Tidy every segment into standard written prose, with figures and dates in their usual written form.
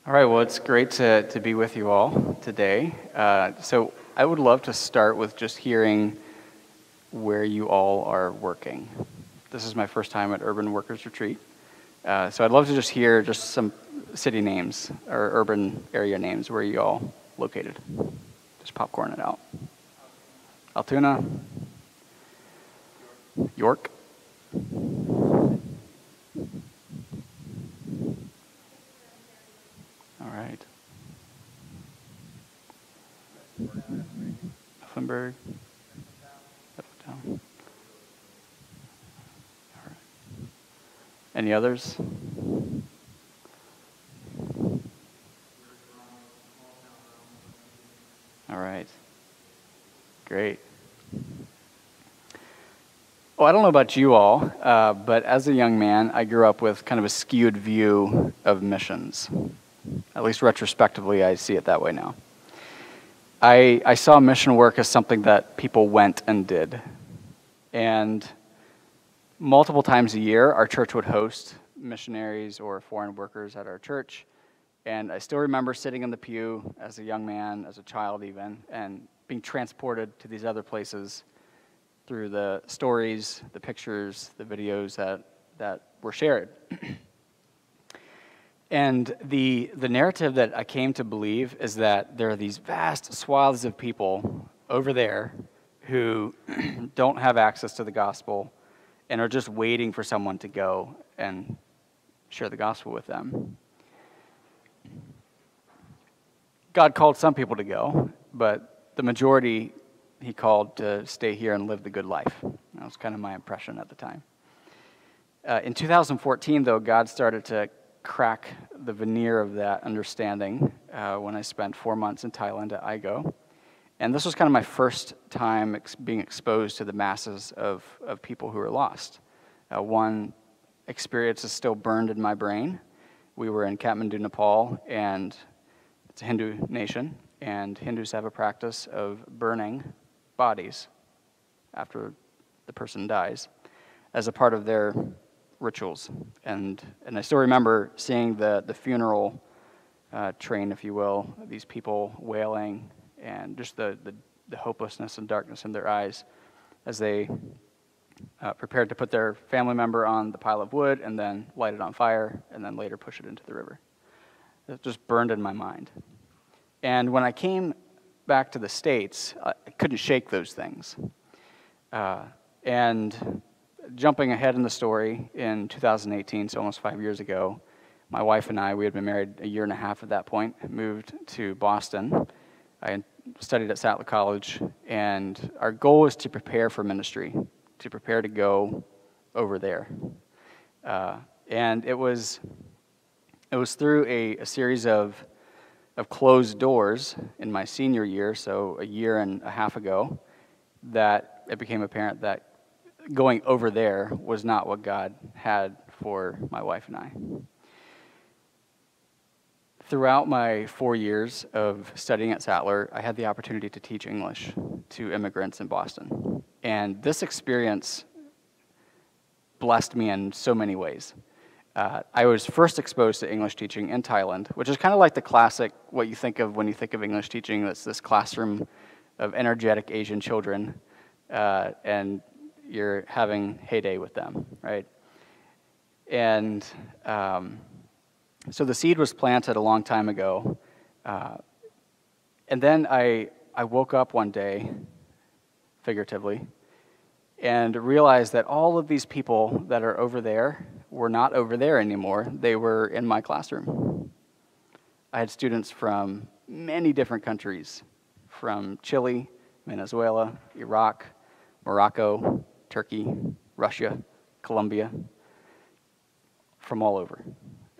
All right, well, it's great to be with you all today. So I would love to start with just hearing where you all are working. This is my first time at Urban Workers Retreat. So I'd love to just hear just some city names or urban area names where you all located. Just popcorn it out. Altoona, York, all right. Mifflinburg, Middletown. All right. Any others? All right. Great. Well, I don't know about you all, but as a young man, I grew up with kind of a skewed view of missions. At least retrospectively, I see it that way now. I saw mission work as something that people went and did. And multiple times a year, our church would host missionaries or foreign workers at our church. And I still remember sitting in the pew as a young man, as a child even, and being transported to these other places through the stories, the pictures, the videos that were shared. And the narrative that I came to believe is that there are these vast swaths of people over there who don't have access to the gospel and are just waiting for someone to go and share the gospel with them. God called some people to go, but the majority he called to stay here and live the good life. That was kind of my impression at the time. In 2014, though, God started to crack the veneer of that understanding when I spent 4 months in Thailand at IGO. And this was kind of my first time being exposed to the masses of people who are lost. One experience is still burned in my brain. We were in Kathmandu, Nepal, and it's a Hindu nation, and Hindus have a practice of burning bodies after the person dies as a part of their rituals. And I still remember seeing the funeral train, if you will, these people wailing and just the hopelessness and darkness in their eyes as they prepared to put their family member on the pile of wood and then light it on fire and then later push it into the river. It just burned in my mind. And when I came back to the States, I couldn't shake those things. And jumping ahead in the story, in 2018, so almost 5 years ago, my wife and I, we had been married a year and a half at that point, moved to Boston. I studied at Sattler College, and our goal was to prepare for ministry, to prepare to go over there. And it was through a series of closed doors in my senior year, so a year and a half ago, that it became apparent that going over there was not what God had for my wife and I. Throughout my 4 years of studying at Sattler, I had the opportunity to teach English to immigrants in Boston. And this experience blessed me in so many ways. I was first exposed to English teaching in Thailand, which is kind of like the classic, what you think of when you think of English teaching. That's this classroom of energetic Asian children, and you're having heyday with them, right? And so the seed was planted a long time ago. And then I woke up one day, figuratively, and realized that all of these people that are over there were not over there anymore. They were in my classroom. I had students from many different countries, from Chile, Venezuela, Iraq, Morocco, Turkey, Russia, Colombia, from all over.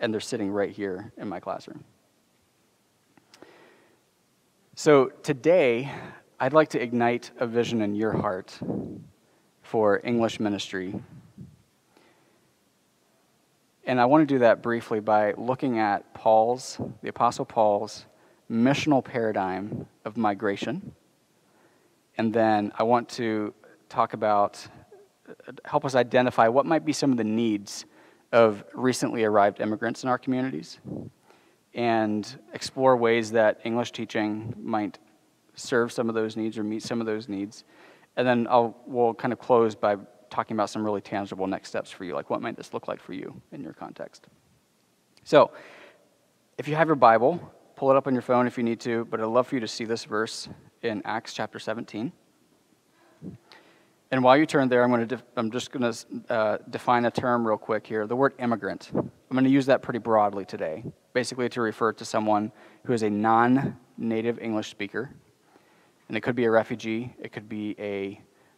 And they're sitting right here in my classroom. So today, I'd like to ignite a vision in your heart for English ministry. And I want to do that briefly by looking at the Apostle Paul's missional paradigm of migration. And then I want to help us identify what might be some of the needs of recently arrived immigrants in our communities. and explore ways that English teaching might serve some of those needs or meet some of those needs. And then we'll kind of close by talking about some really tangible next steps for you, like what might this look like for you in your context. So, if you have your Bible, pull it up on your phone if you need to, but I'd love for you to see this verse in Acts chapter 17. And while you turn there, I'm just going to define a term real quick here, the word immigrant. I'm going to use that pretty broadly today, basically to refer to someone who is a non-native English speaker. And it could be a refugee, it could be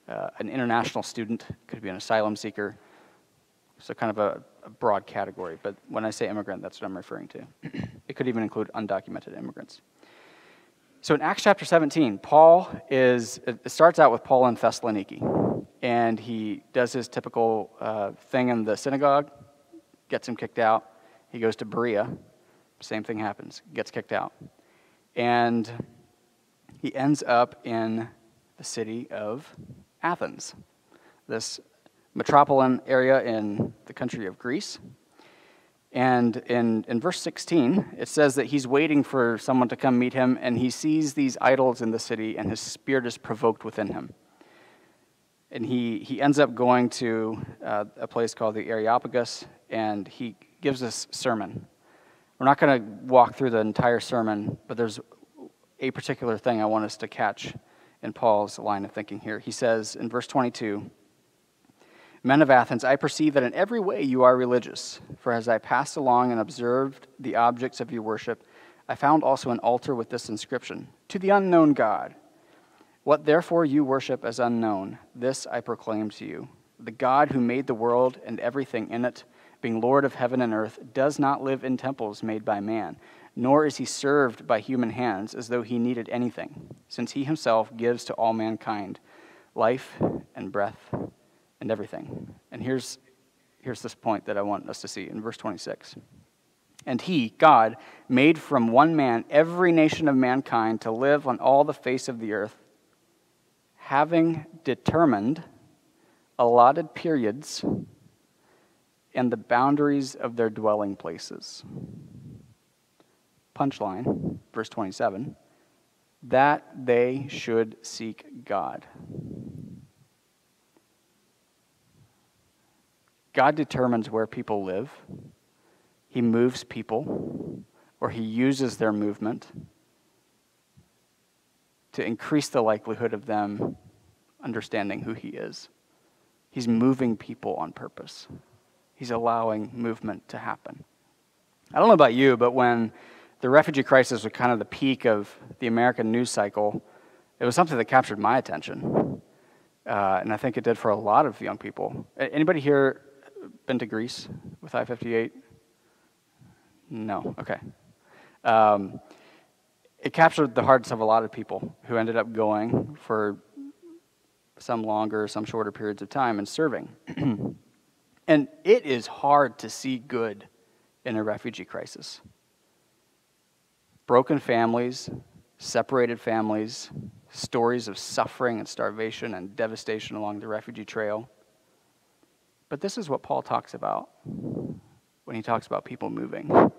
an international student, it could be an asylum seeker. So kind of a broad category, but when I say immigrant, that's what I'm referring to. It could even include undocumented immigrants. So in Acts chapter 17, it starts out with Paul in Thessaloniki, and he does his typical thing in the synagogue, gets him kicked out. He goes to Berea, same thing happens, gets kicked out. And he ends up in the city of Athens, this metropolitan area in the country of Greece. And in verse 16, it says that he's waiting for someone to come meet him, and he sees these idols in the city, and his spirit is provoked within him. And he ends up going to a place called the Areopagus, and he gives this sermon. We're not going to walk through the entire sermon, but there's a particular thing I want us to catch in Paul's line of thinking here. He says in verse 22, "Men of Athens, I perceive that in every way you are religious. For as I passed along and observed the objects of your worship, I found also an altar with this inscription, 'To the unknown God.' What therefore you worship as unknown, this I proclaim to you. The God who made the world and everything in it, being Lord of heaven and earth, does not live in temples made by man, nor is he served by human hands as though he needed anything, since he himself gives to all mankind life and breath and everything." And here's this point that I want us to see in verse 26. "And he, God, made from one man every nation of mankind to live on all the face of the earth, having determined allotted periods and the boundaries of their dwelling places." Punchline, verse 27, "that they should seek God." God determines where people live. He moves people, or he uses their movement to increase the likelihood of them understanding who he is. He's moving people on purpose. He's allowing movement to happen. I don't know about you, but when the refugee crisis was kind of the peak of the American news cycle, it was something that captured my attention. And I think it did for a lot of young people. Anybody here been to Greece with I-58? No, okay. It captured the hearts of a lot of people who ended up going for some longer, some shorter periods of time and serving. And it is hard to see good in a refugee crisis. Broken families, separated families, stories of suffering and starvation and devastation along the refugee trail. But this is what Paul talks about when he talks about people moving,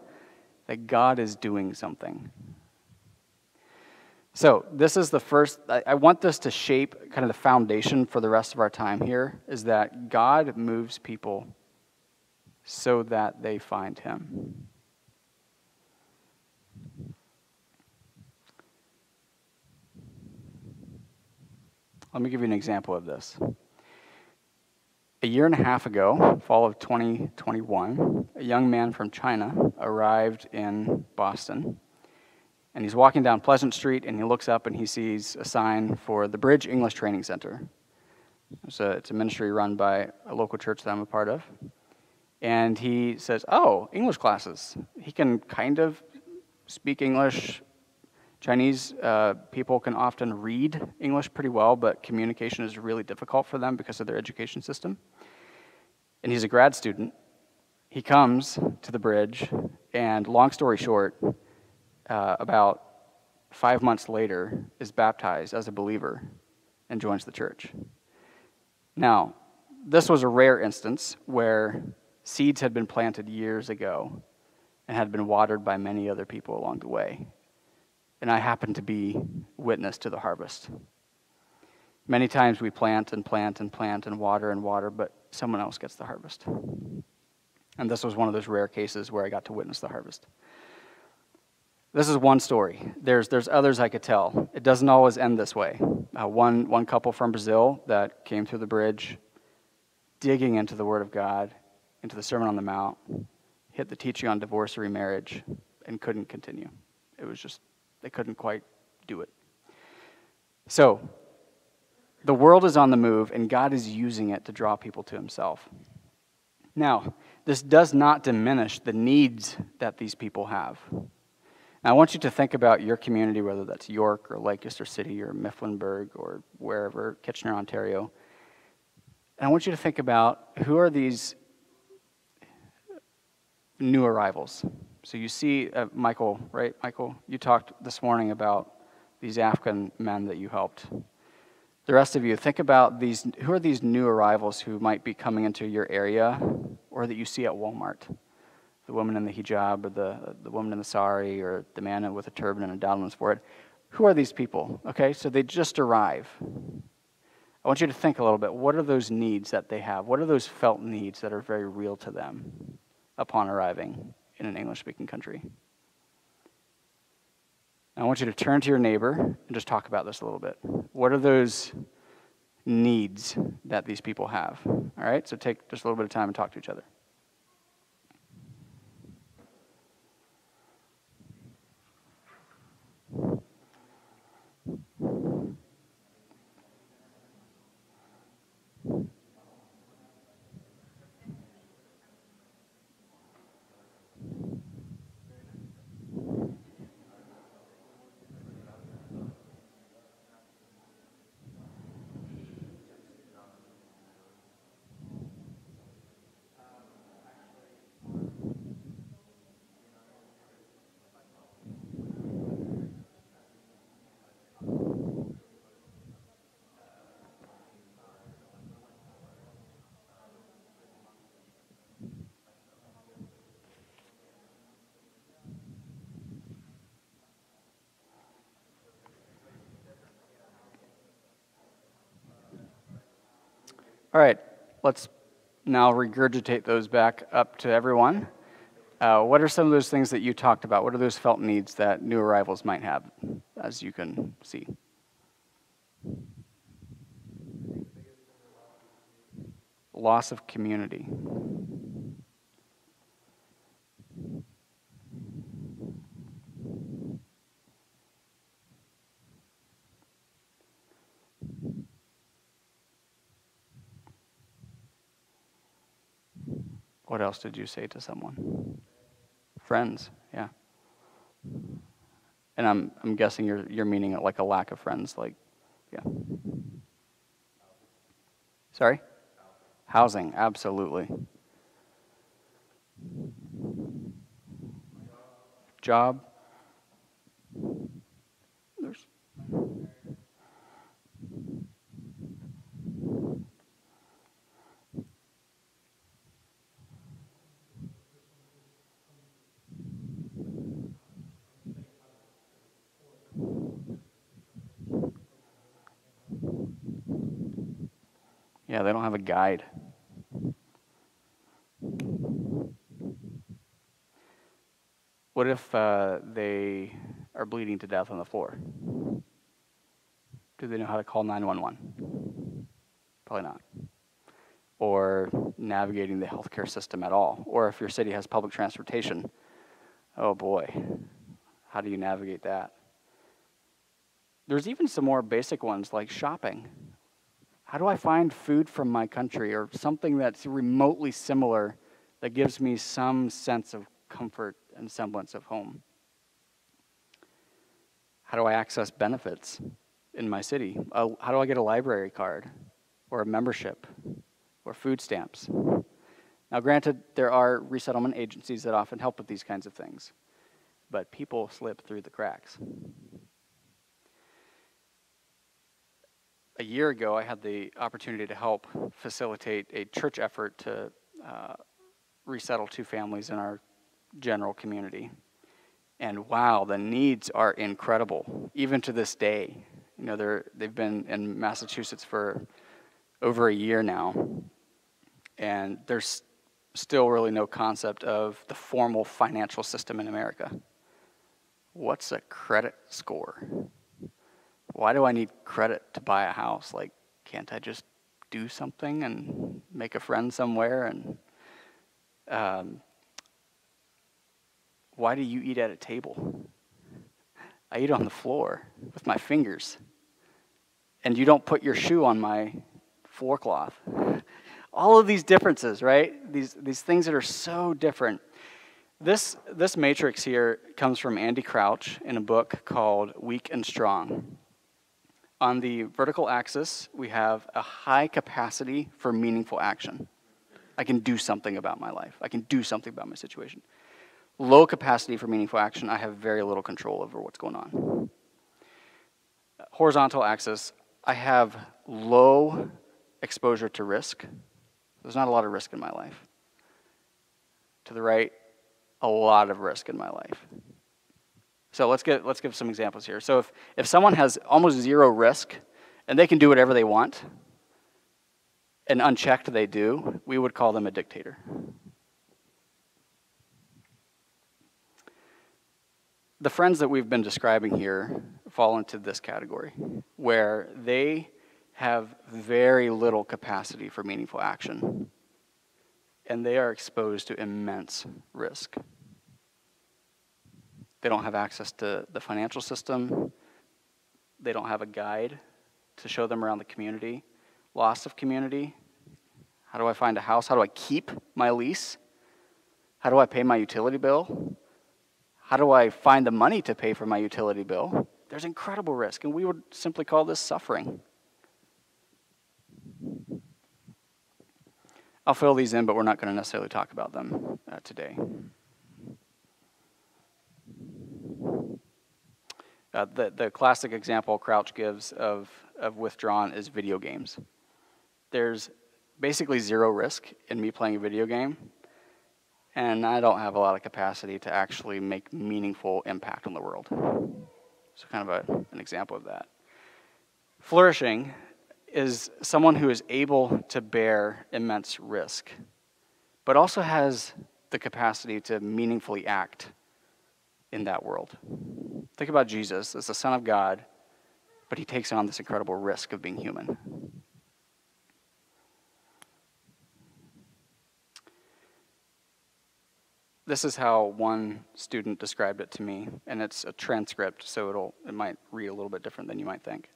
that God is doing something. So this is the first, I want this to shape kind of the foundation for the rest of our time here, is that God moves people so that they find him. Let me give you an example of this. A year and a half ago, fall of 2021, a young man from China arrived in Boston. And he's walking down Pleasant Street, and he looks up and he sees a sign for the Bridge English Training Center. It's a ministry run by a local church that I'm a part of. And he says, "Oh, English classes." He can kind of speak English. Chinese people can often read English pretty well, but communication is really difficult for them because of their education system. And he's a grad student. He comes to the Bridge, and long story short, about 5 months later, is baptized as a believer and joins the church. Now, this was a rare instance where seeds had been planted years ago, and had been watered by many other people along the way. And I happened to be witness to the harvest. Many times we plant and plant and plant and water, but someone else gets the harvest. And this was one of those rare cases where I got to witness the harvest. This is one story. There's others I could tell. It doesn't always end this way. One couple from Brazil that came through the bridge, digging into the Word of God, into the Sermon on the Mount, hit the teaching on divorce or remarriage, and couldn't continue. It was just, they couldn't quite do it. So, the world is on the move, and God is using it to draw people to himself. Now, this does not diminish the needs that these people have. Now, I want you to think about your community, whether that's York or Leicester City or Mifflinburg or wherever, Kitchener, Ontario. And I want you to think about who are these new arrivals. So you see Michael, right? Michael, you talked this morning about these African men that you helped. The rest of you, think about these, who are these new arrivals who might be coming into your area or that you see at Walmart? The woman in the hijab or the woman in the sari or the man with a turban and a dowel on his forehead. Who are these people? Okay, so they just arrive. I want you to think a little bit. What are those needs that they have? What are those felt needs that are very real to them upon arriving in an English-speaking country? I want you to turn to your neighbor and just talk about this a little bit. What are those needs that these people have? All right, so take just a little bit of time and talk to each other. All right, let's now regurgitate those back up to everyone. What are some of those things that you talked about? What are those felt needs that new arrivals might have, as you can see? Loss of community. What else did you say to someone? Friends, yeah. And I'm guessing you're meaning like a lack of friends, like, yeah. Sorry? Housing, absolutely. Job. There's. Yeah, they don't have a guide. What if they are bleeding to death on the floor? Do they know how to call 911? Probably not. Or navigating the healthcare system at all. Or if your city has public transportation, oh boy, how do you navigate that? There's even some more basic ones like shopping. How do I find food from my country or something that's remotely similar that gives me some sense of comfort and semblance of home? How do I access benefits in my city? How do I get a library card or a membership or food stamps? Now, granted, there are resettlement agencies that often help with these kinds of things, but people slip through the cracks. A year ago, I had the opportunity to help facilitate a church effort to resettle two families in our general community. And wow, the needs are incredible, even to this day. You know, they've been in Massachusetts for over a year now, and there's still really no concept of the formal financial system in America. What's a credit score? Why do I need credit to buy a house? Like, can't I just do something and make a friend somewhere? And why do you eat at a table? I eat on the floor with my fingers. And you don't put your shoe on my floor cloth. All of these differences, right? These things that are so different. This matrix here comes from Andy Crouch in a book called Weak and Strong. On the vertical axis, we have a high capacity for meaningful action. I can do something about my life. I can do something about my situation. Low capacity for meaningful action, I have very little control over what's going on. Horizontal axis, I have low exposure to risk. There's not a lot of risk in my life. To the right, a lot of risk in my life. So let's give some examples here. So if someone has almost zero risk and they can do whatever they want, and unchecked they do, we would call them a dictator. The friends that we've been describing here fall into this category, where they have very little capacity for meaningful action, and they are exposed to immense risk. They don't have access to the financial system. They don't have a guide to show them around the community. Loss of community. How do I find a house? How do I keep my lease? How do I pay my utility bill? How do I find the money to pay for my utility bill? There's incredible risk, and we would simply call this suffering. I'll fill these in, but we're not going to necessarily talk about them today. The classic example Crouch gives of withdrawn is video games. There's basically zero risk in me playing a video game, and I don't have a lot of capacity to actually make meaningful impact on the world. So kind of an example of that. Flourishing is someone who is able to bear immense risk, but also has the capacity to meaningfully act in that world. Think about Jesus as the Son of God, but he takes on this incredible risk of being human. This is how one student described it to me, and it's a transcript, so it might read a little bit different than you might think.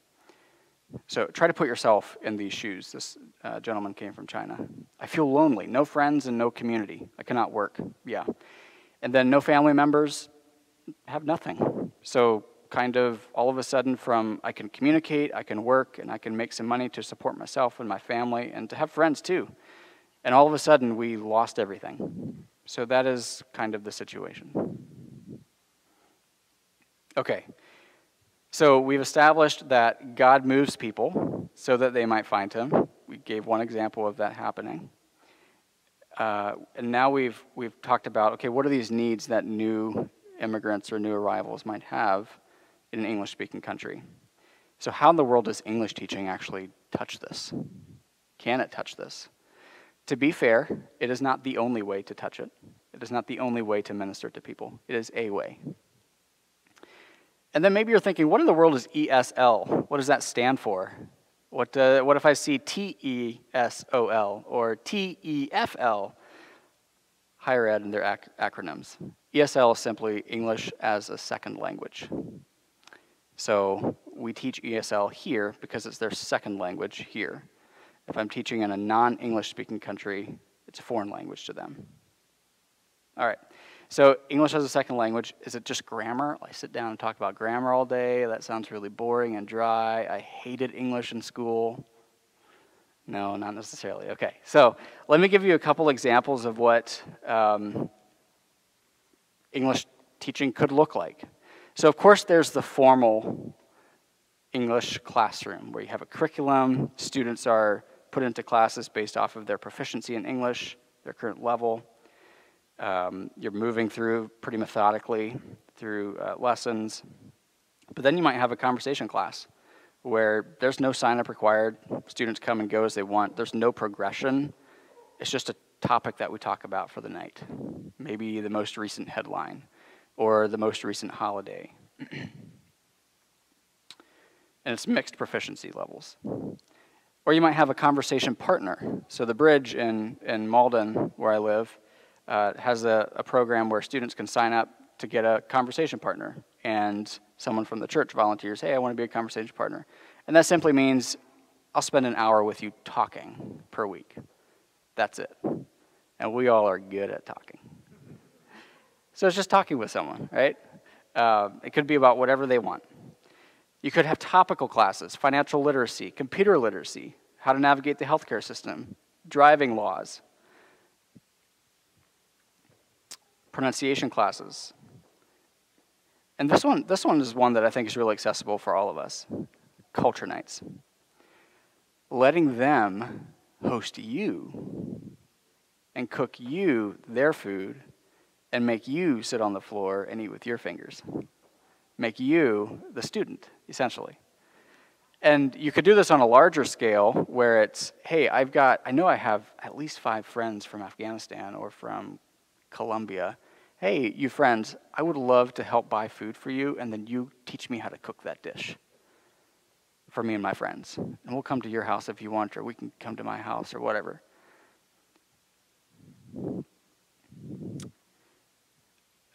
So try to put yourself in these shoes. This gentleman came from China. I feel lonely, no friends and no community. I cannot work. Yeah. And then no family members, have nothing. So kind of all of a sudden from I can communicate, I can work, and I can make some money to support myself and my family and to have friends too. And all of a sudden we lost everything. So that is kind of the situation. Okay. So we've established that God moves people so that they might find him. We gave one example of that happening. And now we've talked about, okay, what are these needs that new immigrants or new arrivals might have in an English-speaking country? So how in the world does English teaching actually touch this? Can it touch this? To be fair, it is not the only way to touch it. It is not the only way to minister to people. It is a way. And then maybe you're thinking, what in the world is ESL? What does that stand for? What if I see TESOL or TEFL? Higher ed and their acronyms. ESL is simply English as a second language. So we teach ESL here because it's their second language here. If I'm teaching in a non-English speaking country, it's a foreign language to them. All right. So English as a second language, is it just grammar? I sit down and talk about grammar all day. That sounds really boring and dry. I hated English in school. No, not necessarily. Okay, so let me give you a couple examples of what English teaching could look like. So of course there's the formal English classroom where you have a curriculum. Students are put into classes based off of their proficiency in English, their current level. You're moving through pretty methodically through lessons. But then you might have a conversation class where there's no sign-up required. Students come and go as they want. There's no progression. It's just a topic that we talk about for the night. Maybe the most recent headline or the most recent holiday. And it's mixed proficiency levels. Or you might have a conversation partner. So the Bridge in Malden, where I live, has a program where students can sign up to get a conversation partner. And someone from the church volunteers, hey, I want to be a conversation partner. And that simply means I'll spend an hour with you talking per week. That's it. And we all are good at talking. So it's just talking with someone, right? It could be about whatever they want. You could have topical classes, financial literacy, computer literacy, how to navigate the healthcare system, driving laws, pronunciation classes. And this one is one that I think is really accessible for all of us. Culture nights. Letting them host you and cook you their food and make you sit on the floor and eat with your fingers. Make you the student, essentially. And you could do this on a larger scale where it's, hey, I know I have at least 5 friends from Afghanistan or from Colombia. Hey, you friends, I would love to help buy food for you, and then you teach me how to cook that dish for me and my friends. And we'll come to your house if you want, or we can come to my house or whatever.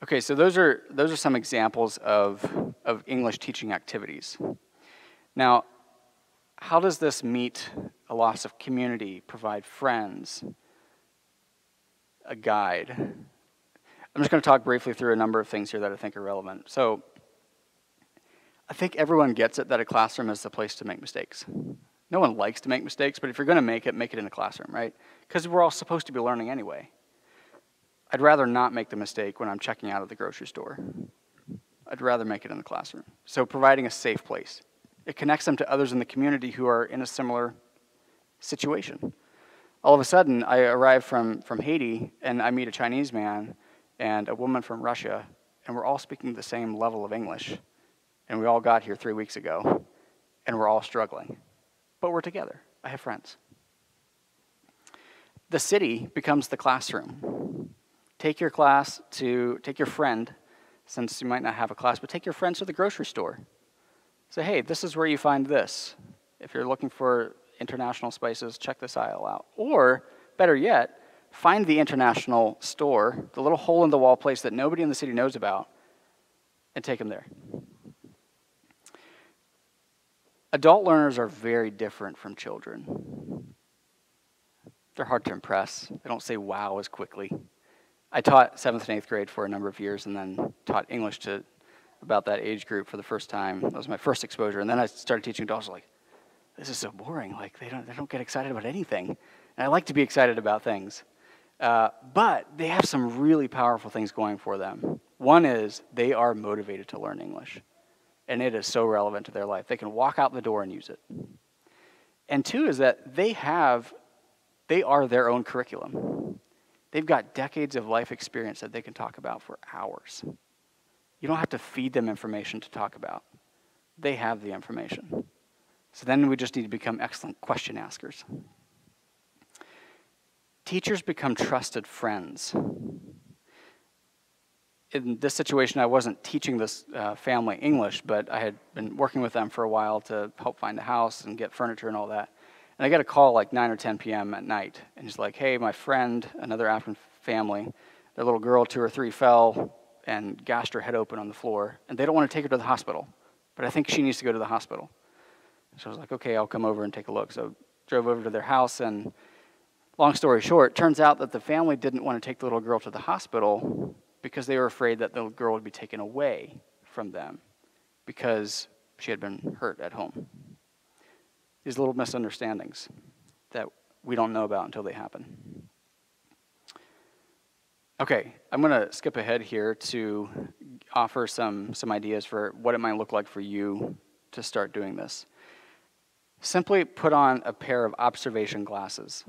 Okay, so those are some examples of English teaching activities. Now, how does this meet a loss of community, provide friends, a guide? I'm just going to talk briefly through a number of things here that I think are relevant. So, I think everyone gets it that a classroom is the place to make mistakes. No one likes to make mistakes, but if you're going to make it in a classroom, right? Because we're all supposed to be learning anyway. I'd rather not make the mistake when I'm checking out at the grocery store. I'd rather make it in the classroom. So providing a safe place. It connects them to others in the community who are in a similar situation. All of a sudden, I arrive from Haiti, and I meet a Chinese man and a woman from Russia, and we're all speaking the same level of English. And we all got here 3 weeks ago, and we're all struggling. But we're together. I have friends. The city becomes the classroom. Take your friend, since you might not have a class, but take your friends to the grocery store. Say, hey, this is where you find this. If you're looking for international spices, check this aisle out. Or, better yet, find the international store, the little hole-in-the-wall place that nobody in the city knows about, and take them there. Adult learners are very different from children. They're hard to impress. They don't say wow as quickly. I taught 7th and 8th grade for a number of years and then taught English to about that age group for the first time. That was my first exposure. And then I started teaching adults, like, this is so boring. Like, they don't get excited about anything. And I like to be excited about things. But they have some really powerful things going for them. One is they are motivated to learn English. And it is so relevant to their life. They can walk out the door and use it. And 2 is that they are their own curriculum. They've got decades of life experience that they can talk about for hours. You don't have to feed them information to talk about. They have the information. So then we just need to become excellent question askers. Teachers become trusted friends. In this situation, I wasn't teaching this family English, but I had been working with them for a while to help find a house and get furniture and all that. And I got a call like 9 or 10 p.m. at night, and he's like, hey, my friend, another African family, their little girl, 2 or 3, fell and gashed her head open on the floor, and they don't want to take her to the hospital, but I think she needs to go to the hospital. So I was like, okay, I'll come over and take a look. So drove over to their house, and long story short, turns out that the family didn't want to take the little girl to the hospital because they were afraid that the little girl would be taken away from them because she had been hurt at home. These little misunderstandings that we don't know about until they happen. Okay, I'm going to skip ahead here to offer some ideas for what it might look like for you to start doing this. Simply put on a pair of observation glasses.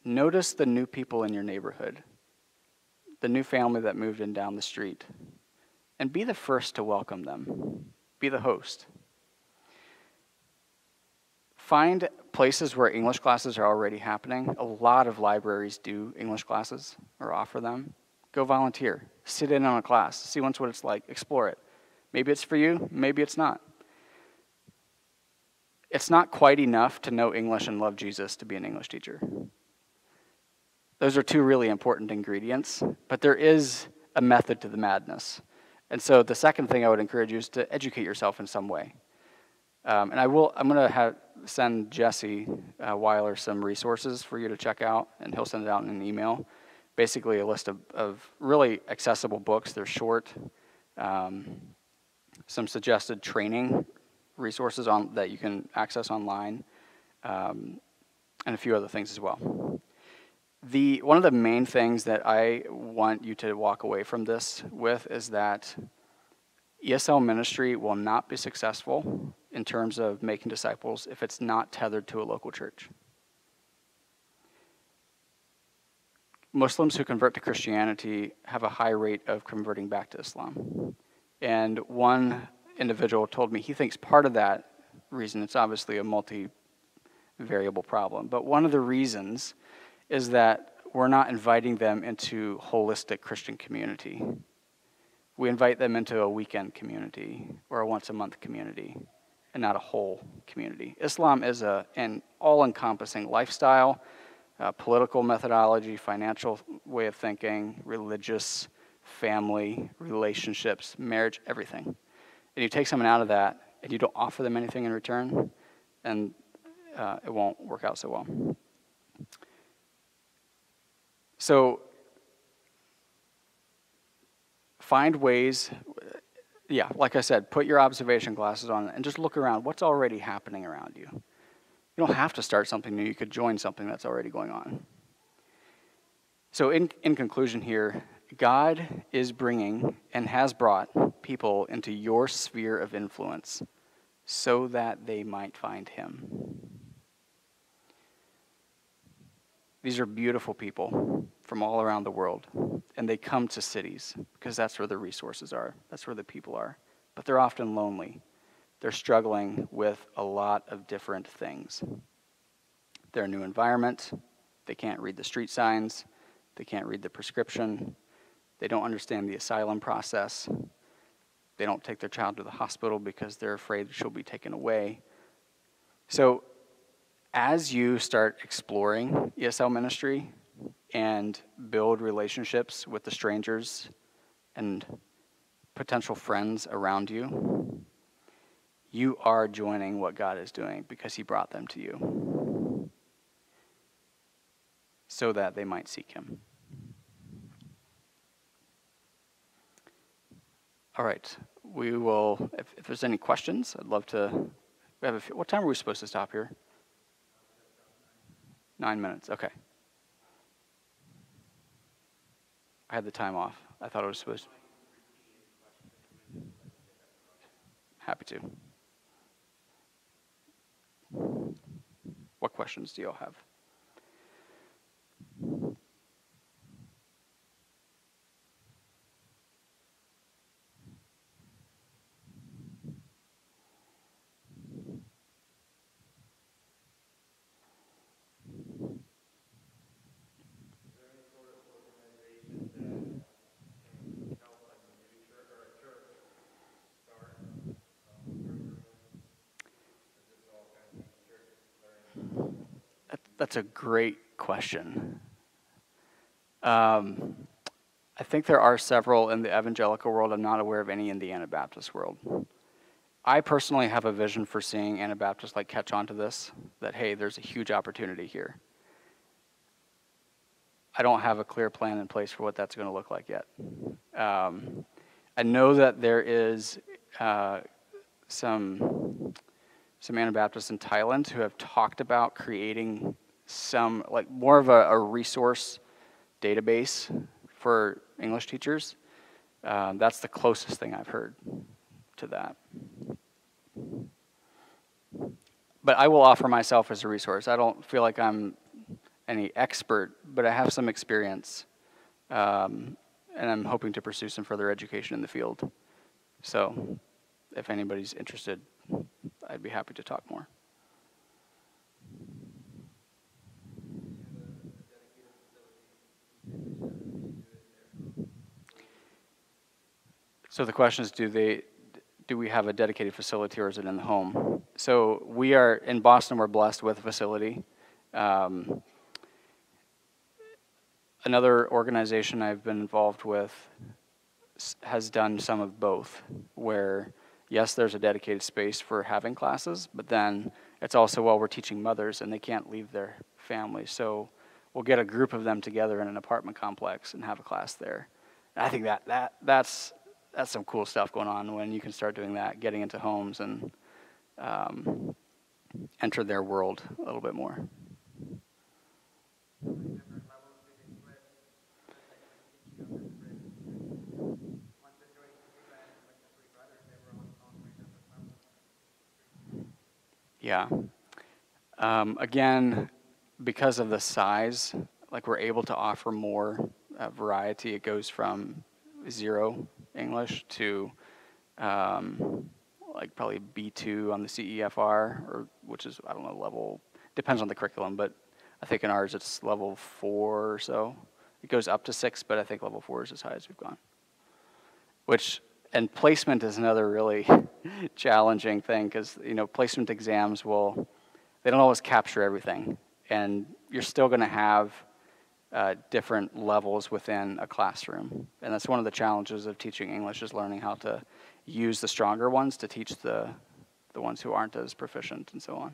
Notice the new people in your neighborhood. the new family that moved in down the street, and be the first to welcome them. Be the host. Find places where English classes are already happening. A lot of libraries do English classes or offer them. Go volunteer. Sit in on a class. See once what it's like. Explore it. Maybe it's for you. Maybe it's not. It's not quite enough to know English and love Jesus to be an English teacher. Those are two really important ingredients, but there is a method to the madness. And so the second thing I would encourage you is to educate yourself in some way. I'm going to send Jesse Weiler some resources for you to check out, and he'll send it out in an email. Basically a list of really accessible books. They're short. Some suggested training resources that you can access online, and a few other things as well. One of the main things that I want you to walk away from this with is that ESL ministry will not be successful in terms of making disciples if it's not tethered to a local church. Muslims who convert to Christianity have a high rate of converting back to Islam. And one individual told me he thinks part of that reason, it's obviously a multi-variable problem, but one of the reasons is that we're not inviting them into holistic Christian community. We invite them into a weekend community or a once-a-month community and not a whole community. Islam is an all-encompassing lifestyle, political methodology, financial way of thinking, religious, family, relationships, marriage, everything. And you take someone out of that and you don't offer them anything in return, and it won't work out so well. So find ways, like I said, put your observation glasses on and just look around. What's already happening around you? You don't have to start something new. You could join something that's already going on. So in conclusion here, God is bringing and has brought people into your sphere of influence so that they might find him. These are beautiful people from all around the world, and they come to cities because that's where the resources are. That's where the people are. But they're often lonely. They're struggling with a lot of different things. Their new environment, they can't read the street signs, they can't read the prescription, they don't understand the asylum process, they don't take their child to the hospital because they're afraid she'll be taken away. So as you start exploring ESL ministry and build relationships with the strangers and potential friends around you, you are joining what God is doing because he brought them to you so that they might seek him. All right, we will, if there's any questions, I'd love to, what time are we supposed to stop here? 9 minutes, okay. I had the time off. I thought it was supposed to. Happy to. What questions do you all have? That's a great question. I think there are several in the evangelical world. I'm not aware of any in the Anabaptist world. I personally have a vision for seeing Anabaptists catch on to this, that, hey, there's a huge opportunity here. I don't have a clear plan in place for what that's going to look like yet. I know that there is some Anabaptists in Thailand who have talked about creating some, more of a resource database for English teachers. That's the closest thing I've heard to that. But I will offer myself as a resource. I don't feel like I'm any expert, but I have some experience and I'm hoping to pursue some further education in the field. So if anybody's interested, I'd be happy to talk more. So the question is, do we have a dedicated facility, or is it in the home? So we are, in Boston, we're blessed with a facility. Another organization I've been involved with has done some of both, where yes, there's a dedicated space for having classes, but then it's also, well, we're teaching mothers and they can't leave their families. So we'll get a group of them together in an apartment complex and have a class there. And I think that's some cool stuff going on when you can start doing that, getting into homes and enter their world a little bit more. Yeah. Again, because of the size, like we're able to offer more variety. It goes from 0 English to like probably B2 on the CEFR, or which is, I don't know, level, depends on the curriculum, but I think in ours it's level 4 or so. It goes up to 6, but I think level 4 is as high as we've gone. And placement is another really challenging thing, because placement exams they don't always capture everything, and you're still going to have different levels within a classroom, and that's one of the challenges of teaching English, is learning how to use the stronger ones to teach the ones who aren't as proficient, and so on.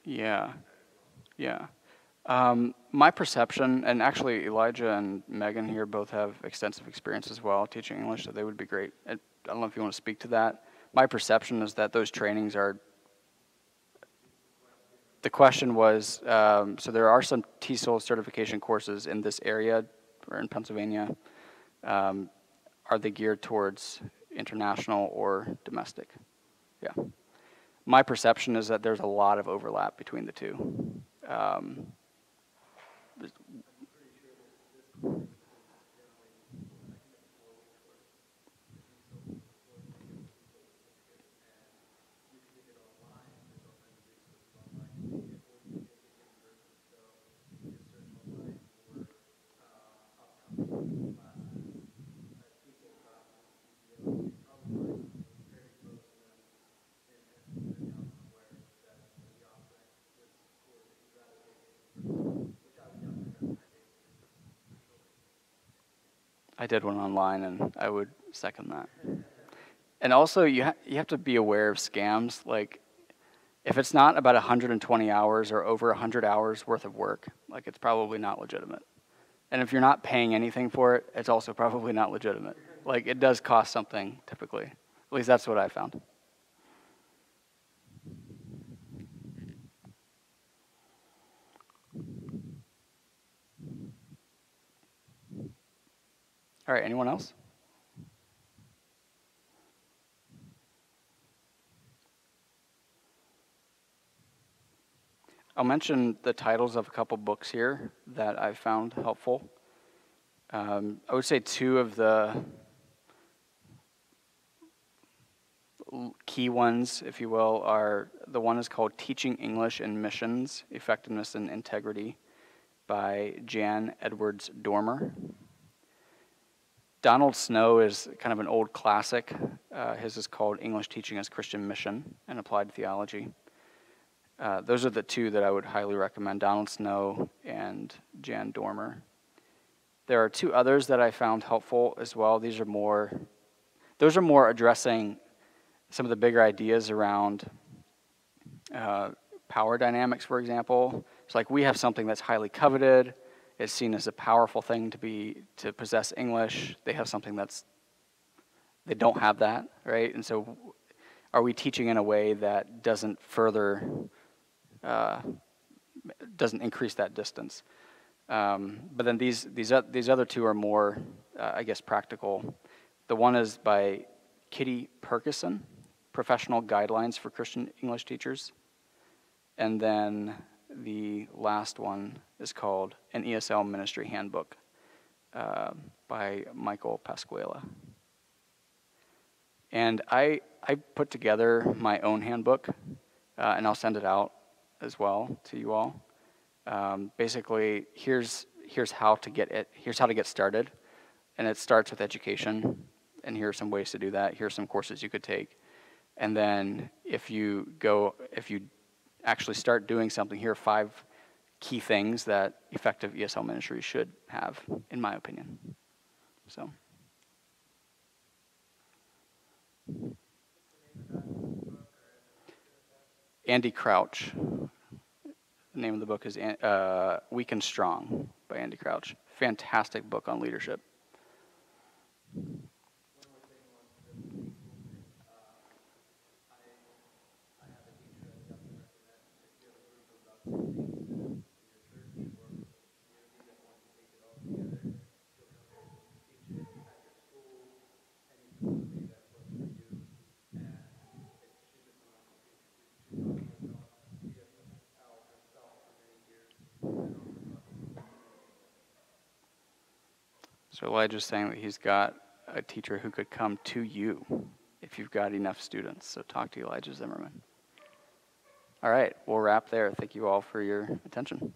Yeah. My perception, and actually Elijah and Megan here both have extensive experience as well teaching English, so they would be great. I don't know if you want to speak to that. My perception is that those trainings are, the question was, so there are some TESOL certification courses in this area, or in Pennsylvania. Are they geared towards international or domestic? Yeah. My perception is that there's a lot of overlap between the two. I did one online, and I would second that. And also, you have to be aware of scams. Like, if it's not about 120 hours or over 100 hours worth of work, like, it's probably not legitimate. And if you're not paying anything for it, it's also probably not legitimate. Like, it does cost something, typically. At least that's what I found. All right, anyone else? I'll mention the titles of a couple books here that I found helpful. I would say 2 of the key ones, if you will, are, the one is called Teaching English in Missions, Effectiveness and Integrity by Jan Edwards Dormer. Donald Snow is kind of an old classic. His is called English Teaching as Christian Mission and Applied Theology. Those are the 2 that I would highly recommend, Donald Snow and Jan Dormer. There are 2 others that I found helpful as well. Those are more addressing some of the bigger ideas around power dynamics, for example. It's like we have something that's highly coveted. It's seen as a powerful thing to possess English. They have something they don't have that, right? And so are we teaching in a way that doesn't doesn't increase that distance? But then these other two are more, I guess, practical. The one is by Kitty Perkison, Professional Guidelines for Christian English Teachers. And then the last one is called An ESL Ministry Handbook by Michael Pasquale. And I put together my own handbook, and I'll send it out as well to you all. Basically, here's how to get started, and it starts with education. And here are some ways to do that. Here are some courses you could take, and then if you actually start doing something, here are 5 key things that effective ESL ministry should have, in my opinion. So. Andy Crouch. The name of the book is Weak and Strong by Andy Crouch. Fantastic book on leadership. So Elijah's saying that he's got a teacher who could come to you if you've got enough students. So talk to Elijah Zimmerman. All right, we'll wrap there. Thank you all for your attention.